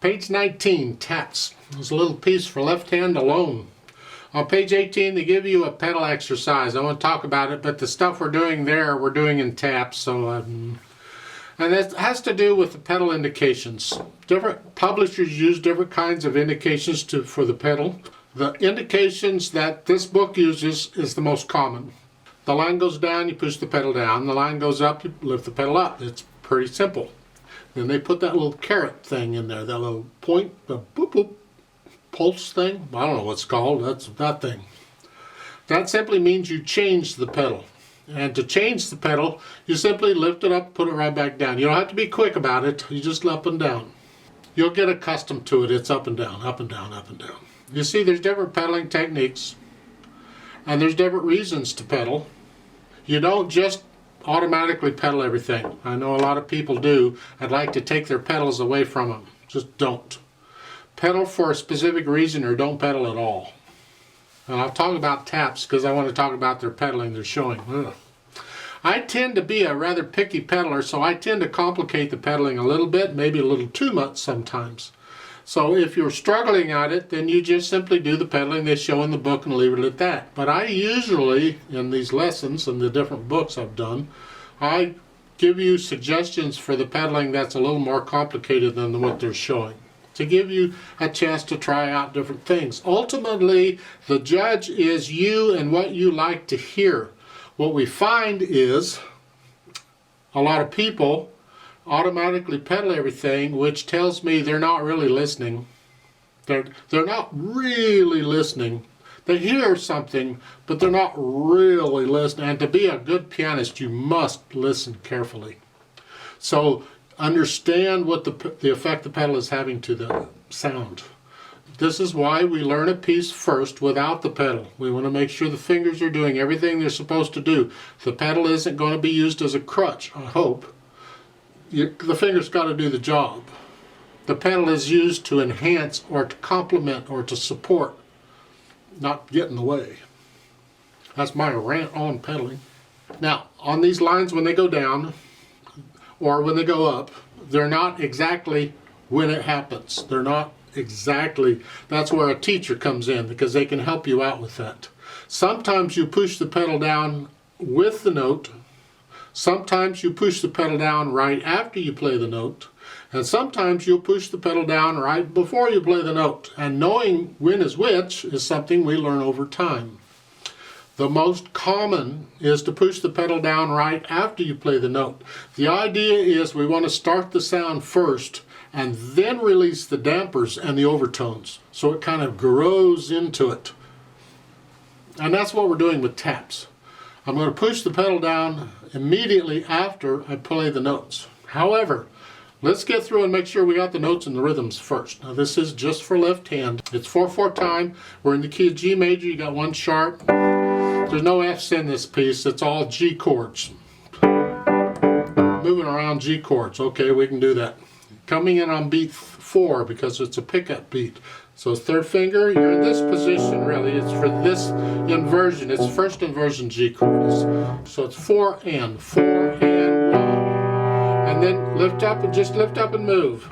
Page 19, taps. There's a little piece for left hand alone. On page 18, they give you a pedal exercise. I won't talk about it, but the stuff we're doing there, we're doing in taps. And it has to do with the pedal indications. Different publishers use different kinds of indications for the pedal. The indications that this book uses is the most common. The line goes down, you push the pedal down. The line goes up, you lift the pedal up. It's pretty simple. Then they put that little caret thing in there, that little point, the boop boop pulse thing. I don't know what it's called. That's that thing. That simply means you change the pedal. And to change the pedal, you simply lift it up, put it right back down. You don't have to be quick about it. You just up and down. You'll get accustomed to it. It's up and down, up and down, up and down. You see, there's different pedaling techniques, and there's different reasons to pedal. You don't just automatically pedal everything. I know a lot of people do. I'd like to take their pedals away from them. Just don't. Pedal for a specific reason or don't pedal at all. And I'll talk about taps because I want to talk about their pedaling they're showing. Ugh. I tend to be a rather picky pedaler, so I tend to complicate the pedaling a little bit, maybe a little too much sometimes. So if you're struggling at it, then you just simply do the pedaling they show in the book and leave it at that. But I usually, in these lessons and the different books I've done, I give you suggestions for the pedaling that's a little more complicated than what they're showing, to give you a chance to try out different things. Ultimately, the judge is you and what you like to hear. What we find is a lot of people automatically pedal everything, which tells me they're not really listening. They're not really listening. They hear something, but they're not really listening. And to be a good pianist, you must listen carefully. So understand what the effect the pedal is having to the sound. This is why we learn a piece first without the pedal. We want to make sure the fingers are doing everything they're supposed to do. The pedal isn't going to be used as a crutch, I hope. The finger's got to do the job. The pedal is used to enhance or to complement or to support, not get in the way. That's my rant on pedaling. Now, on these lines when they go down or when they go up, they're not exactly when it happens. They're not exactly. That's where a teacher comes in because they can help you out with that. Sometimes you push the pedal down with the note. Sometimes you push the pedal down right after you play the note, and sometimes you'll push the pedal down right before you play the note. And knowing when is which is something we learn over time. The most common is to push the pedal down right after you play the note. The idea is we want to start the sound first and then release the dampers and the overtones, so it kind of grows into it. And that's what we're doing with taps. I'm going to push the pedal down immediately after I play the notes. However, let's get through and make sure we got the notes and the rhythms first. Now this is just for left hand. It's 4/4 time. We're in the key of G major. You got one sharp. There's no F's in this piece. It's all G chords. Moving around G chords. Okay, we can do that. Coming in on beat 4 because it's a pickup beat. So third finger, you're in this position really. It's for this inversion. It's first inversion G chord. So it's 4 and 1. And then lift up and just lift up and move.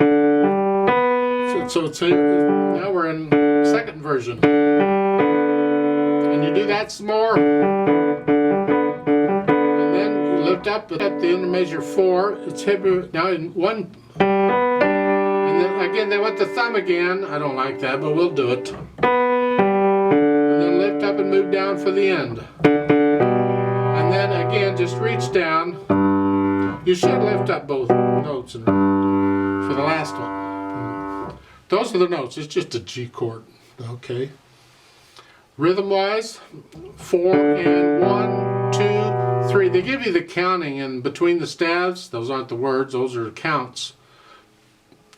So it's now we're in second version. And you do that some more. And then you lift up at the end of measure 4. It's hit now in 1. And then again, they want the thumb again. I don't like that, but we'll do it. And then lift up and move down for the end. And then again, just reach down. You should lift up both notes for the last one. Those are the notes. It's just a G chord. Okay. Rhythm-wise, 4 and 1, 2, 3. They give you the counting in between the staves. Those aren't the words. Those are counts.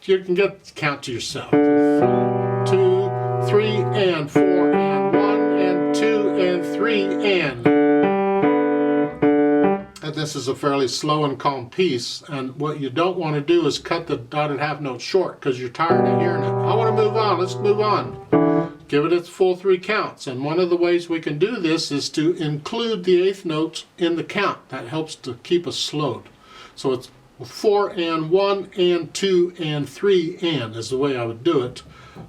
You can get the count to yourself. 4, 2, 3, and 4, and 1, and 2, and 3, and. And this is a fairly slow and calm piece. And what you don't want to do is cut the dotted half note short because you're tired of hearing it. I want to move on. Let's move on. Give it its full 3 counts. And one of the ways we can do this is to include the 8th notes in the count. That helps to keep us slowed. So it's 4 and 1 and 2 and 3 and is the way I would do it.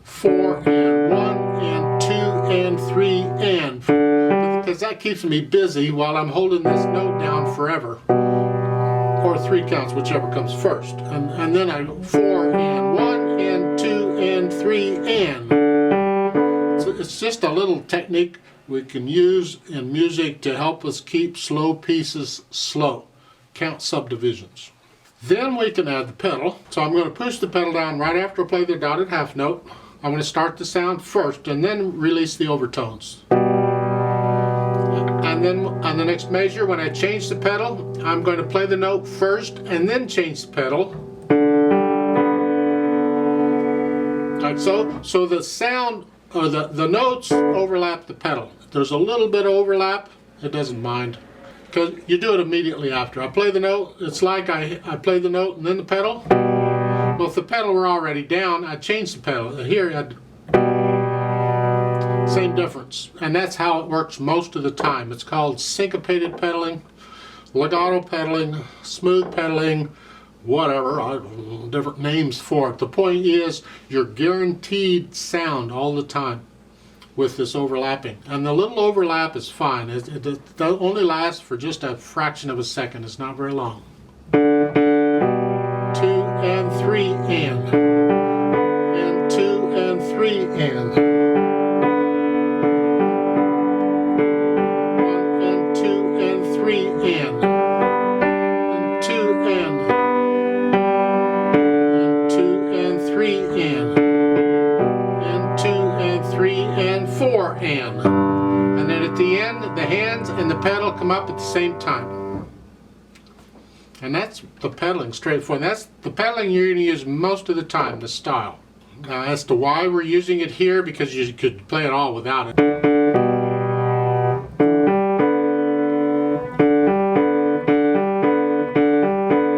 4 and 1 and 2 and 3 and. Because that keeps me busy while I'm holding this note down forever. Or 3 counts, whichever comes first. And then I go 4 and 1 and 2 and 3 and. So it's just a little technique we can use in music to help us keep slow pieces slow. Count subdivisions. Then we can add the pedal. So I'm going to push the pedal down right after I play the dotted half note. I'm going to start the sound first and then release the overtones. And then on the next measure, when I change the pedal, I'm going to play the note first and then change the pedal. Like so. So the sound, or the notes overlap the pedal. If there's a little bit of overlap, it doesn't mind. Because you do it immediately after. I play the note, it's like I play the note and then the pedal. Well, if the pedal were already down, I'd change the pedal. Here, same difference. And that's how it works most of the time. It's called syncopated pedaling, legato pedaling, smooth pedaling, whatever, different names for it. The point is, you're guaranteed sound all the time with this overlapping. And the little overlap is fine. It only lasts for just a fraction of a second. It's not very long. 2 and 3 and 2 and 3 and 1 and 2 and 3 and 2 and 2 and 3 and 2 and 3 and 4 and then at the end the hands and the pedal come up at the same time. And that's the pedaling straightforward. That's the pedaling you're going to use most of the time, the style. As to why we're using it here, because you could play it all without it.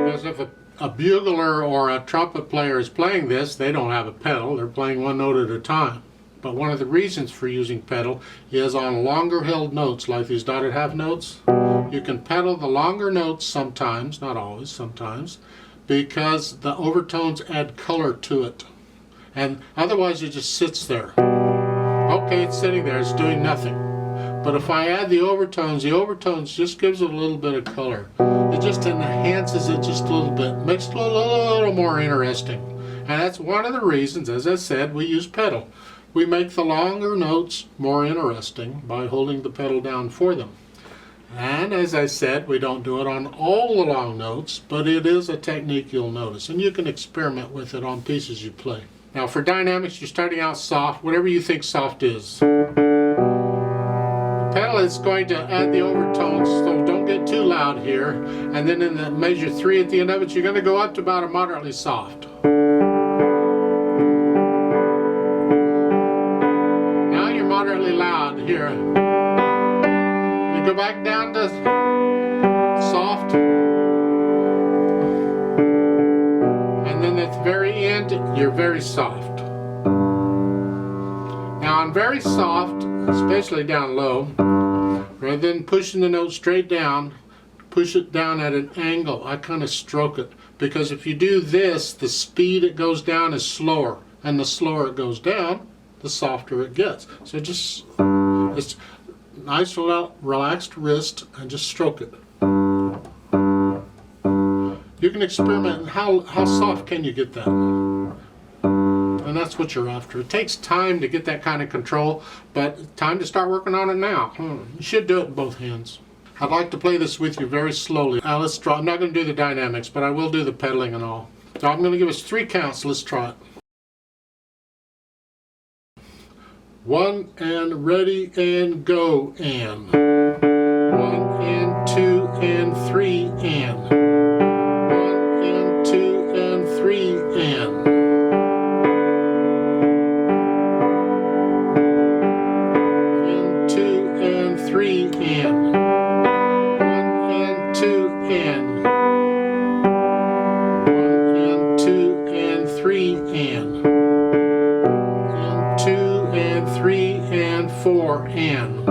Because if a bugler or a trumpet player is playing this, they don't have a pedal. They're playing one note at a time. But one of the reasons for using pedal is on longer held notes, like these dotted half notes. You can pedal the longer notes sometimes, not always, sometimes, because the overtones add color to it. And otherwise it just sits there. Okay, it's sitting there, it's doing nothing. But if I add the overtones just gives it a little bit of color. It just enhances it just a little bit, makes it a little more interesting. And that's one of the reasons, as I said, we use pedal. We make the longer notes more interesting by holding the pedal down for them. And as I said, we don't do it on all the long notes, but it is a technique you'll notice, and you can experiment with it on pieces you play. Now for dynamics, you're starting out soft, whatever you think soft is. The pedal is going to add the overtones, so don't get too loud here. And then in the measure 3 at the end of it, you're going to go up to about a moderately soft. Now you're moderately loud here. Go back down to soft, and then at the very end you're very soft. Now on very soft, especially down low, rather than pushing the note straight down, push it down at an angle. I kind of stroke it, because if you do this, the speed it goes down is slower, and the slower it goes down, the softer it gets. So just it's nice relaxed wrist and just stroke it. You can experiment. How soft can you get that? And that's what you're after. It takes time to get that kind of control, but time to start working on it now. You should do it in both hands. I'd like to play this with you very slowly. Now let's try. I'm not going to do the dynamics, but I will do the pedaling and all. So I'm going to give us 3 counts. Let's try it. 1 and ready and go and 1 and 2 and 3 and 1 and 2 and 3 and 2 and 3 and 1 and 2 and 1 and 2 and 3 and 2 and 3 and 4 and